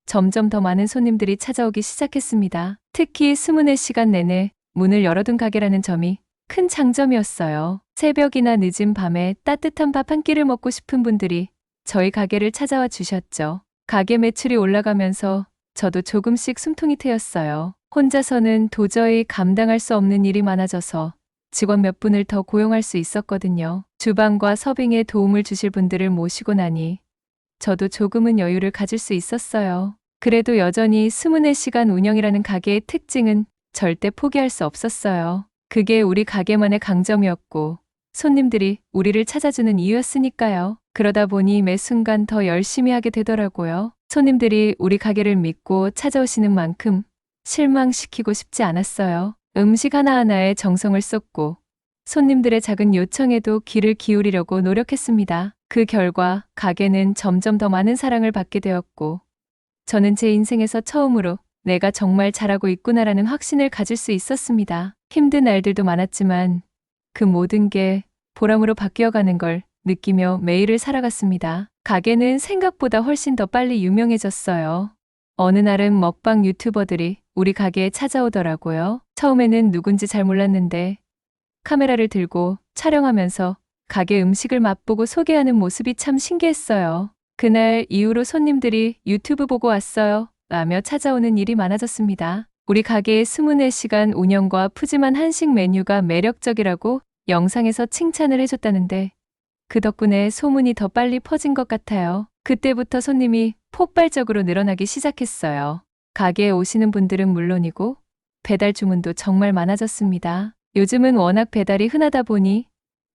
점점 더 많은 손님들이 찾아오기 시작했습니다. 특히 수문의 시간 내내 문을 열어둔 가게라는 점이 큰 장점이었어요. 새벽이나 늦은 밤에 따뜻한 밥 한 끼를 먹고 싶은 분들이 저희 가게를 찾아와 주셨죠. 가게 매출이 올라가면서 저도 조금씩 숨통이 트였어요. 혼자서는 도저히 감당할 수 없는 일이 많아져서 직원 몇 분을 더 고용할 수 있었거든요. 주방과 서빙에 도움을 주실 분들을 모시고 나니 저도 조금은 여유를 가질 수 있었어요. 그래도 여전히 24시간 운영이라는 가게의 특징은 절대 포기할 수 없었어요. 그게 우리 가게만의 강점이었고 손님들이 우리를 찾아주는 이유였으니까요. 그러다 보니 매 순간 더 열심히 하게 되더라고요. 손님들이 우리 가게를 믿고 찾아오시는 만큼 실망시키고 싶지 않았어요. 음식 하나하나에 정성을 쏟고 손님들의 작은 요청에도 귀를 기울이려고 노력했습니다. 그 결과 가게는 점점 더 많은 사랑을 받게 되었고 저는 제 인생에서 처음으로 내가 정말 잘하고 있구나라는 확신을 가질 수 있었습니다. 힘든 날들도 많았지만 그 모든 게 보람으로 바뀌어가는 걸 느끼며 매일을 살아갔습니다. 가게는 생각보다 훨씬 더 빨리 유명해졌어요. 어느 날은 먹방 유튜버들이 우리 가게에 찾아오더라고요. 처음에는 누군지 잘 몰랐는데 카메라를 들고 촬영하면서 가게 음식을 맛보고 소개하는 모습이 참 신기했어요. 그날 이후로 손님들이 유튜브 보고 왔어요 라며 찾아오는 일이 많아졌습니다. 우리 가게의 24시간 운영과 푸짐한 한식 메뉴가 매력적이라고 영상에서 칭찬을 해줬다는데 그 덕분에 소문이 더 빨리 퍼진 것 같아요. 그때부터 손님이 폭발적으로 늘어나기 시작했어요. 가게에 오시는 분들은 물론이고 배달 주문도 정말 많아졌습니다. 요즘은 워낙 배달이 흔하다 보니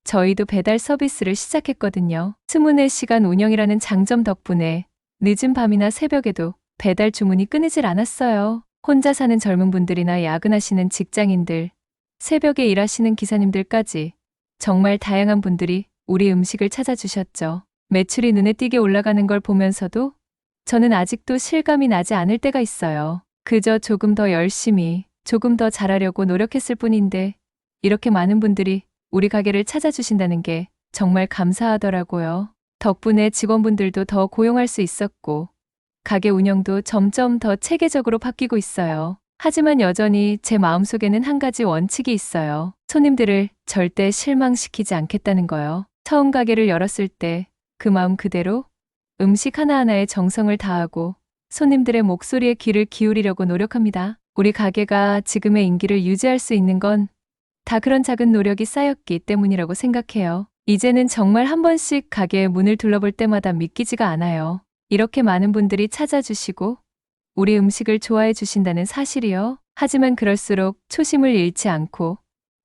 저희도 배달 서비스를 시작했거든요. 24시간 운영이라는 장점 덕분에 늦은 밤이나 새벽에도 배달 주문이 끊이질 않았어요. 혼자 사는 젊은 분들이나 야근하시는 직장인들, 새벽에 일하시는 기사님들까지 정말 다양한 분들이 우리 음식을 찾아주셨죠. 매출이 눈에 띄게 올라가는 걸 보면서도 저는 아직도 실감이 나지 않을 때가 있어요. 그저 조금 더 열심히, 조금 더 잘하려고 노력했을 뿐인데 이렇게 많은 분들이 우리 가게를 찾아주신다는 게 정말 감사하더라고요. 덕분에 직원분들도 더 고용할 수 있었고 가게 운영도 점점 더 체계적으로 바뀌고 있어요. 하지만 여전히 제 마음속에는 한 가지 원칙이 있어요. 손님들을 절대 실망시키지 않겠다는 거요. 처음 가게를 열었을 때 그 마음 그대로 음식 하나하나에 정성을 다하고 손님들의 목소리에 귀를 기울이려고 노력합니다. 우리 가게가 지금의 인기를 유지할 수 있는 건 다 그런 작은 노력이 쌓였기 때문이라고 생각해요. 이제는 정말 한 번씩 가게의 문을 둘러볼 때마다 믿기지가 않아요. 이렇게 많은 분들이 찾아주시고 우리 음식을 좋아해 주신다는 사실이요. 하지만 그럴수록 초심을 잃지 않고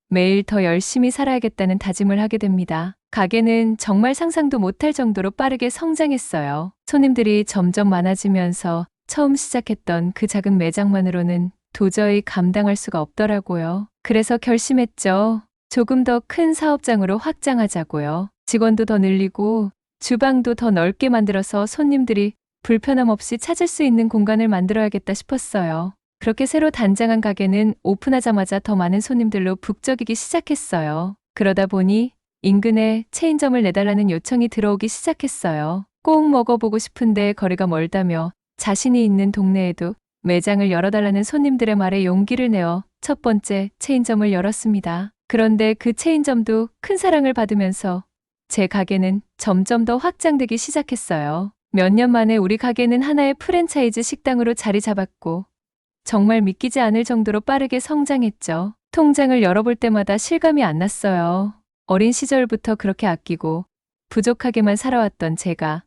매일 더 열심히 살아야겠다는 다짐을 하게 됩니다. 가게는 정말 상상도 못할 정도로 빠르게 성장했어요. 손님들이 점점 많아지면서 처음 시작했던 그 작은 매장만으로는 도저히 감당할 수가 없더라고요. 그래서 결심했죠. 조금 더 큰 사업장으로 확장하자고요. 직원도 더 늘리고 주방도 더 넓게 만들어서 손님들이 불편함 없이 찾을 수 있는 공간을 만들어야겠다 싶었어요. 그렇게 새로 단장한 가게는 오픈하자마자 더 많은 손님들로 북적이기 시작했어요. 그러다 보니 인근에 체인점을 내달라는 요청이 들어오기 시작했어요. 꼭 먹어보고 싶은데 거리가 멀다며 자신이 있는 동네에도 매장을 열어달라는 손님들의 말에 용기를 내어 첫 번째 체인점을 열었습니다. 그런데 그 체인점도 큰 사랑을 받으면서 제 가게는 점점 더 확장되기 시작했어요. 몇 년 만에 우리 가게는 하나의 프랜차이즈 식당으로 자리 잡았고 정말 믿기지 않을 정도로 빠르게 성장했죠. 통장을 열어볼 때마다 실감이 안 났어요. 어린 시절부터 그렇게 아끼고 부족하게만 살아왔던 제가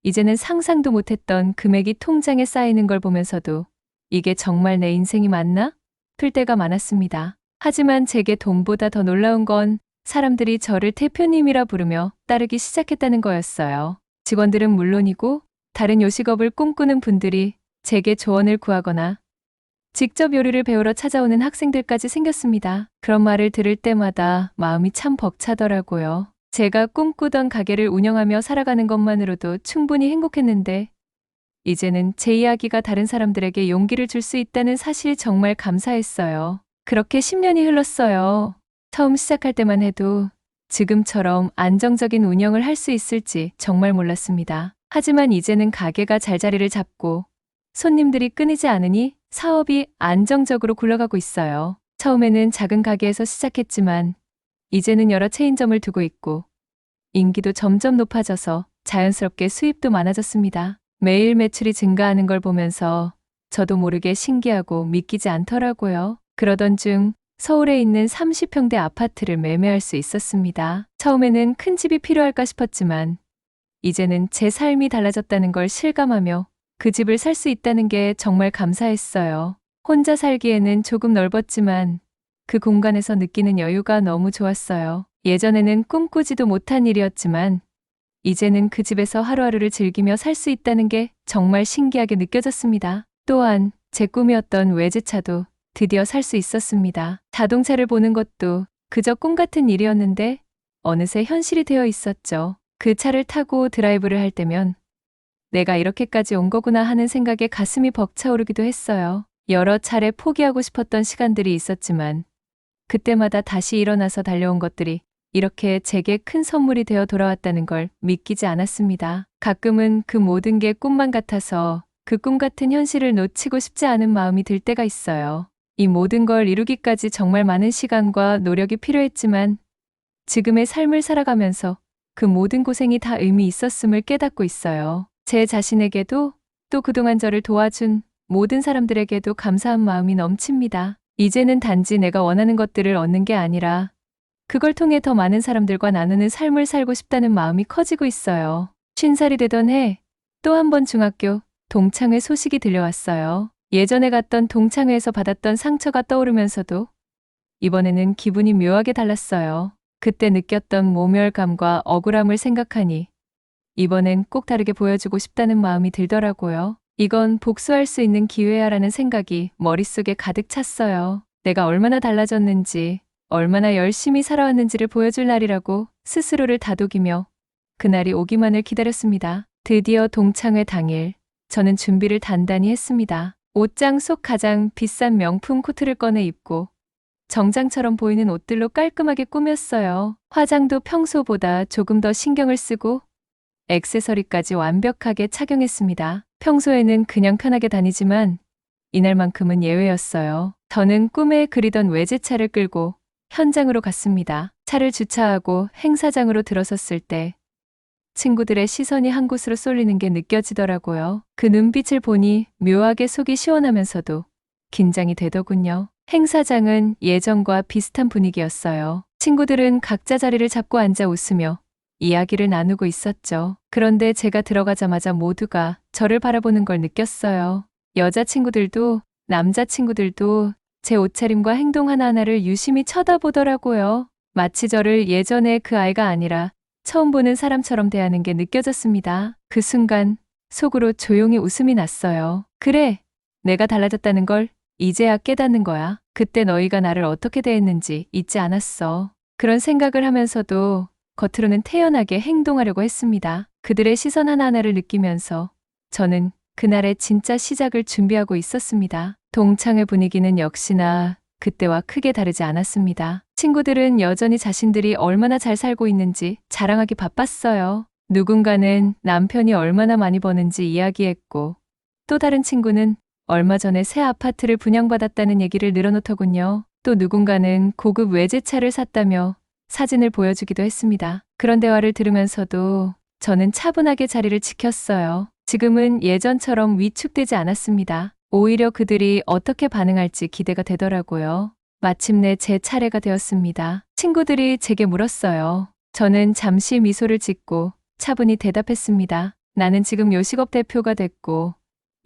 이제는 상상도 못했던 금액이 통장에 쌓이는 걸 보면서도 이게 정말 내 인생이 맞나? 싶을 때가 많았습니다. 하지만 제게 돈보다 더 놀라운 건 사람들이 저를 대표님이라 부르며 따르기 시작했다는 거였어요. 직원들은 물론이고 다른 요식업을 꿈꾸는 분들이 제게 조언을 구하거나 직접 요리를 배우러 찾아오는 학생들까지 생겼습니다. 그런 말을 들을 때마다 마음이 참 벅차더라고요. 제가 꿈꾸던 가게를 운영하며 살아가는 것만으로도 충분히 행복했는데, 이제는 제 이야기가 다른 사람들에게 용기를 줄 수 있다는 사실 정말 감사했어요. 그렇게 10년이 흘렀어요. 처음 시작할 때만 해도 지금처럼 안정적인 운영을 할 수 있을지 정말 몰랐습니다. 하지만 이제는 가게가 잘 자리를 잡고 손님들이 끊이지 않으니 사업이 안정적으로 굴러가고 있어요. 처음에는 작은 가게에서 시작했지만 이제는 여러 체인점을 두고 있고 인기도 점점 높아져서 자연스럽게 수입도 많아졌습니다. 매일 매출이 증가하는 걸 보면서 저도 모르게 신기하고 믿기지 않더라고요. 그러던 중 서울에 있는 30평대 아파트를 매매할 수 있었습니다. 처음에는 큰 집이 필요할까 싶었지만 이제는 제 삶이 달라졌다는 걸 실감하며 그 집을 살 수 있다는 게 정말 감사했어요. 혼자 살기에는 조금 넓었지만 그 공간에서 느끼는 여유가 너무 좋았어요. 예전에는 꿈꾸지도 못한 일이었지만 이제는 그 집에서 하루하루를 즐기며 살 수 있다는 게 정말 신기하게 느껴졌습니다. 또한 제 꿈이었던 외제차도 드디어 살 수 있었습니다. 자동차를 보는 것도 그저 꿈 같은 일이었는데 어느새 현실이 되어 있었죠. 그 차를 타고 드라이브를 할 때면 내가 이렇게까지 온 거구나 하는 생각에 가슴이 벅차오르기도 했어요. 여러 차례 포기하고 싶었던 시간들이 있었지만 그때마다 다시 일어나서 달려온 것들이 이렇게 제게 큰 선물이 되어 돌아왔다는 걸 믿기지 않았습니다. 가끔은 그 모든 게 꿈만 같아서 그 꿈 같은 현실을 놓치고 싶지 않은 마음이 들 때가 있어요. 이 모든 걸 이루기까지 정말 많은 시간과 노력이 필요했지만 지금의 삶을 살아가면서 그 모든 고생이 다 의미 있었음을 깨닫고 있어요. 제 자신에게도 또 그동안 저를 도와준 모든 사람들에게도 감사한 마음이 넘칩니다. 이제는 단지 내가 원하는 것들을 얻는 게 아니라 그걸 통해 더 많은 사람들과 나누는 삶을 살고 싶다는 마음이 커지고 있어요. 50살이 되던 해 또 한 번 중학교 동창회 소식이 들려왔어요. 예전에 갔던 동창회에서 받았던 상처가 떠오르면서도 이번에는 기분이 묘하게 달랐어요. 그때 느꼈던 모멸감과 억울함을 생각하니 이번엔 꼭 다르게 보여주고 싶다는 마음이 들더라고요. 이건 복수할 수 있는 기회야라는 생각이 머릿속에 가득 찼어요. 내가 얼마나 달라졌는지, 얼마나 열심히 살아왔는지를 보여줄 날이라고 스스로를 다독이며 그날이 오기만을 기다렸습니다. 드디어 동창회 당일, 저는 준비를 단단히 했습니다. 옷장 속 가장 비싼 명품 코트를 꺼내 입고 정장처럼 보이는 옷들로 깔끔하게 꾸몄어요. 화장도 평소보다 조금 더 신경을 쓰고 액세서리까지 완벽하게 착용했습니다. 평소에는 그냥 편하게 다니지만 이날만큼은 예외였어요. 저는 꿈에 그리던 외제차를 끌고 현장으로 갔습니다. 차를 주차하고 행사장으로 들어섰을 때 친구들의 시선이 한 곳으로 쏠리는 게 느껴지더라고요. 그 눈빛을 보니 묘하게 속이 시원하면서도 긴장이 되더군요. 행사장은 예전과 비슷한 분위기였어요. 친구들은 각자 자리를 잡고 앉아 웃으며 이야기를 나누고 있었죠. 그런데 제가 들어가자마자 모두가 저를 바라보는 걸 느꼈어요. 여자친구들도 남자친구들도 제 옷차림과 행동 하나하나를 유심히 쳐다보더라고요. 마치 저를 예전에 그 아이가 아니라 처음 보는 사람처럼 대하는 게 느껴졌습니다. 그 순간 속으로 조용히 웃음이 났어요. 그래, 내가 달라졌다는 걸 이제야 깨닫는 거야. 그때 너희가 나를 어떻게 대했는지 잊지 않았어. 그런 생각을 하면서도 겉으로는 태연하게 행동하려고 했습니다. 그들의 시선 하나하나를 느끼면서 저는 그날의 진짜 시작을 준비하고 있었습니다. 동창회 분위기는 역시나 그때와 크게 다르지 않았습니다. 친구들은 여전히 자신들이 얼마나 잘 살고 있는지 자랑하기 바빴어요. 누군가는 남편이 얼마나 많이 버는지 이야기했고 또 다른 친구는 얼마 전에 새 아파트를 분양받았다는 얘기를 늘어놓더군요. 또 누군가는 고급 외제차를 샀다며 사진을 보여주기도 했습니다. 그런 대화를 들으면서도 저는 차분하게 자리를 지켰어요. 지금은 예전처럼 위축되지 않았습니다. 오히려 그들이 어떻게 반응할지 기대가 되더라고요. 마침내 제 차례가 되었습니다. 친구들이 제게 물었어요. 저는 잠시 미소를 짓고 차분히 대답했습니다. 나는 지금 요식업 대표가 됐고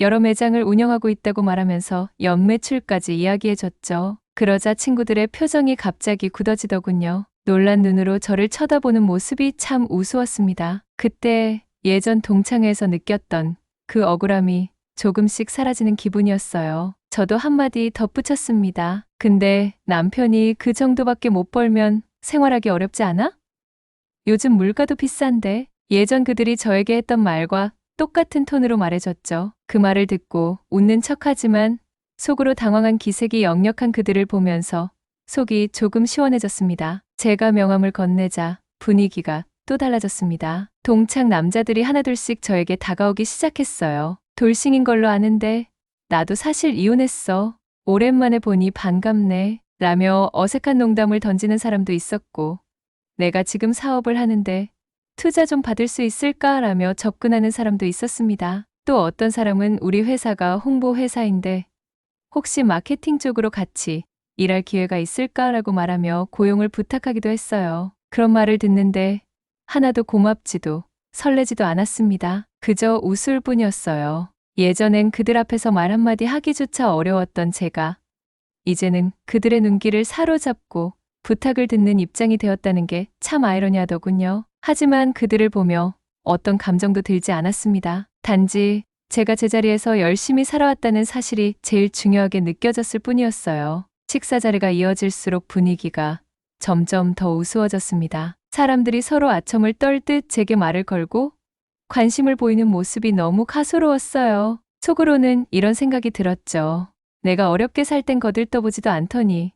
여러 매장을 운영하고 있다고 말하면서 연매출까지 이야기해줬죠. 그러자 친구들의 표정이 갑자기 굳어지더군요. 놀란 눈으로 저를 쳐다보는 모습이 참 우스웠습니다. 그때 예전 동창회에서 느꼈던 그 억울함이 조금씩 사라지는 기분이었어요. 저도 한마디 덧붙였습니다. 근데 남편이 그 정도밖에 못 벌면 생활하기 어렵지 않아? 요즘 물가도 비싼데. 예전 그들이 저에게 했던 말과 똑같은 톤으로 말해줬죠. 그 말을 듣고 웃는 척하지만 속으로 당황한 기색이 역력한 그들을 보면서 속이 조금 시원해졌습니다. 제가 명함을 건네자 분위기가 또 달라졌습니다. 동창 남자들이 하나둘씩 저에게 다가오기 시작했어요. 돌싱인 걸로 아는데 나도 사실 이혼했어. 오랜만에 보니 반갑네. 라며 어색한 농담을 던지는 사람도 있었고, 내가 지금 사업을 하는데 투자 좀 받을 수 있을까? 라며 접근하는 사람도 있었습니다. 또 어떤 사람은 우리 회사가 홍보 회사인데 혹시 마케팅 쪽으로 같이 일할 기회가 있을까? 라고 말하며 고용을 부탁하기도 했어요. 그런 말을 듣는데 하나도 고맙지도 설레지도 않았습니다. 그저 웃을 뿐이었어요. 예전엔 그들 앞에서 말 한마디 하기조차 어려웠던 제가 이제는 그들의 눈길을 사로잡고 부탁을 듣는 입장이 되었다는 게 참 아이러니하더군요. 하지만 그들을 보며 어떤 감정도 들지 않았습니다. 단지 제가 제자리에서 열심히 살아왔다는 사실이 제일 중요하게 느껴졌을 뿐이었어요. 식사 자리가 이어질수록 분위기가 점점 더 우스워졌습니다. 사람들이 서로 아첨을 떨듯 제게 말을 걸고 관심을 보이는 모습이 너무 가소로웠어요. 속으로는 이런 생각이 들었죠. 내가 어렵게 살 땐 거들떠보지도 않더니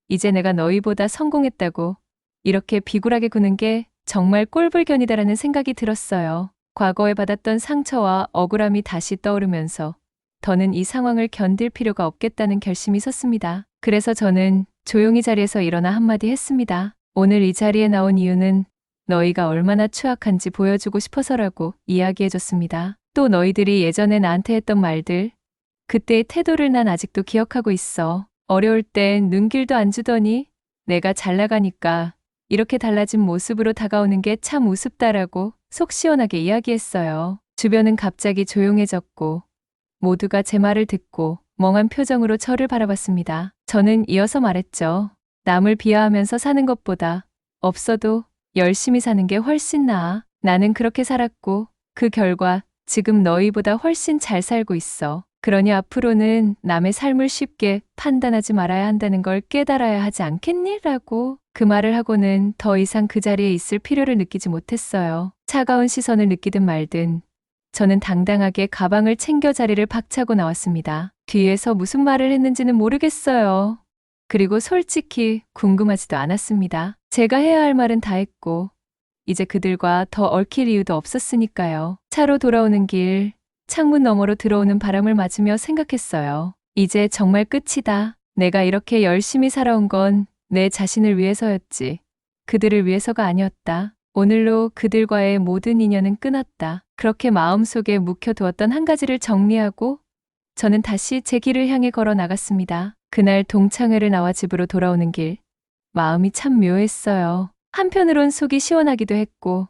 이제 내가 너희보다 성공했다고 이렇게 비굴하게 구는 게 정말 꼴불견이다라는 생각이 들었어요. 과거에 받았던 상처와 억울함이 다시 떠오르면서 더는 이 상황을 견딜 필요가 없겠다는 결심이 섰습니다. 그래서 저는 조용히 자리에서 일어나 한마디 했습니다. 오늘 이 자리에 나온 이유는 너희가 얼마나 추악한지 보여주고 싶어서라고 이야기해줬습니다. 또 너희들이 예전에 나한테 했던 말들, 그때의 태도를 난 아직도 기억하고 있어. 어려울 땐 눈길도 안 주더니 내가 잘 나가니까 이렇게 달라진 모습으로 다가오는 게 참 우습다라고 속 시원하게 이야기했어요. 주변은 갑자기 조용해졌고 모두가 제 말을 듣고 멍한 표정으로 저를 바라봤습니다. 저는 이어서 말했죠. 남을 비하하면서 사는 것보다 없어도 열심히 사는 게 훨씬 나아. 나는 그렇게 살았고 그 결과 지금 너희보다 훨씬 잘 살고 있어. 그러니 앞으로는 남의 삶을 쉽게 판단하지 말아야 한다는 걸 깨달아야 하지 않겠니? 라고. 그 말을 하고는 더 이상 그 자리에 있을 필요를 느끼지 못했어요. 차가운 시선을 느끼든 말든 저는 당당하게 가방을 챙겨 자리를 박차고 나왔습니다. 뒤에서 무슨 말을 했는지는 모르겠어요. 그리고 솔직히 궁금하지도 않았습니다. 제가 해야 할 말은 다 했고 이제 그들과 더 얽힐 이유도 없었으니까요. 차로 돌아오는 길 창문 너머로 들어오는 바람을 맞으며 생각했어요. 이제 정말 끝이다. 내가 이렇게 열심히 살아온 건 내 자신을 위해서였지. 그들을 위해서가 아니었다. 오늘로 그들과의 모든 인연은 끊었다. 그렇게 마음속에 묵혀두었던 한 가지를 정리하고 저는 다시 제 길을 향해 걸어 나갔습니다. 그날 동창회를 나와 집으로 돌아오는 길, 마음이 참 묘했어요. 한편으론 속이 시원하기도 했고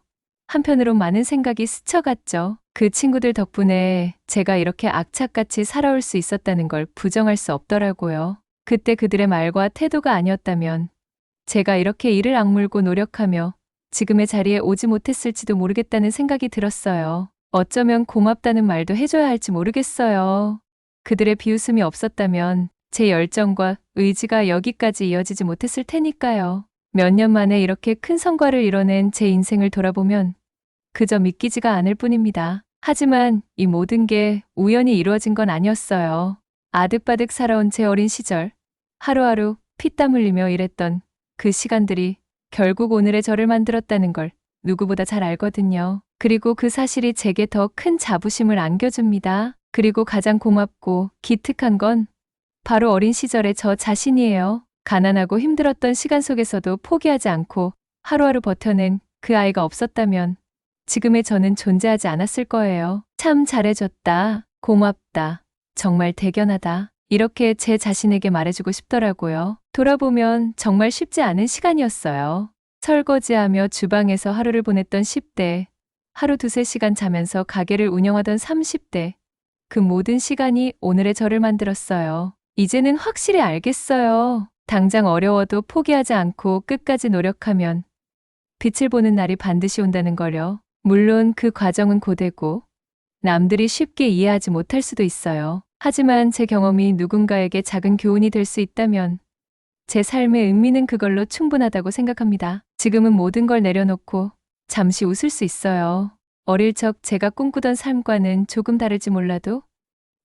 한편으론 많은 생각이 스쳐갔죠. 그 친구들 덕분에 제가 이렇게 악착같이 살아올 수 있었다는 걸 부정할 수 없더라고요. 그때 그들의 말과 태도가 아니었다면 제가 이렇게 이를 악물고 노력하며 지금의 자리에 오지 못했을지도 모르겠다는 생각이 들었어요. 어쩌면 고맙다는 말도 해줘야 할지 모르겠어요. 그들의 비웃음이 없었다면 제 열정과 의지가 여기까지 이어지지 못했을 테니까요. 몇 년 만에 이렇게 큰 성과를 이뤄낸 제 인생을 돌아보면 그저 믿기지가 않을 뿐입니다. 하지만 이 모든 게 우연히 이루어진 건 아니었어요. 아득바득 살아온 제 어린 시절, 하루하루 피땀 흘리며 일했던 그 시간들이 결국 오늘의 저를 만들었다는 걸 누구보다 잘 알거든요. 그리고 그 사실이 제게 더 큰 자부심을 안겨줍니다. 그리고 가장 고맙고 기특한 건 바로 어린 시절의 저 자신이에요. 가난하고 힘들었던 시간 속에서도 포기하지 않고 하루하루 버텨낸 그 아이가 없었다면 지금의 저는 존재하지 않았을 거예요. 참 잘해줬다. 고맙다. 정말 대견하다. 이렇게 제 자신에게 말해주고 싶더라고요. 돌아보면 정말 쉽지 않은 시간이었어요. 설거지하며 주방에서 하루를 보냈던 10대, 하루 두세 시간 자면서 가게를 운영하던 30대, 그 모든 시간이 오늘의 저를 만들었어요. 이제는 확실히 알겠어요. 당장 어려워도 포기하지 않고 끝까지 노력하면 빛을 보는 날이 반드시 온다는 거요. 물론 그 과정은 고되고 남들이 쉽게 이해하지 못할 수도 있어요. 하지만 제 경험이 누군가에게 작은 교훈이 될 수 있다면 제 삶의 의미는 그걸로 충분하다고 생각합니다. 지금은 모든 걸 내려놓고 잠시 웃을 수 있어요. 어릴 적 제가 꿈꾸던 삶과는 조금 다를지 몰라도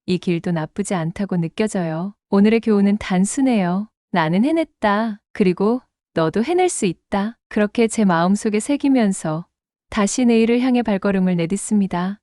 이 길도 나쁘지 않다고 느껴져요. 오늘의 교훈은 단순해요. 나는 해냈다. 그리고 너도 해낼 수 있다. 그렇게 제 마음속에 새기면서 다시 내일을 향해 발걸음을 내딛습니다.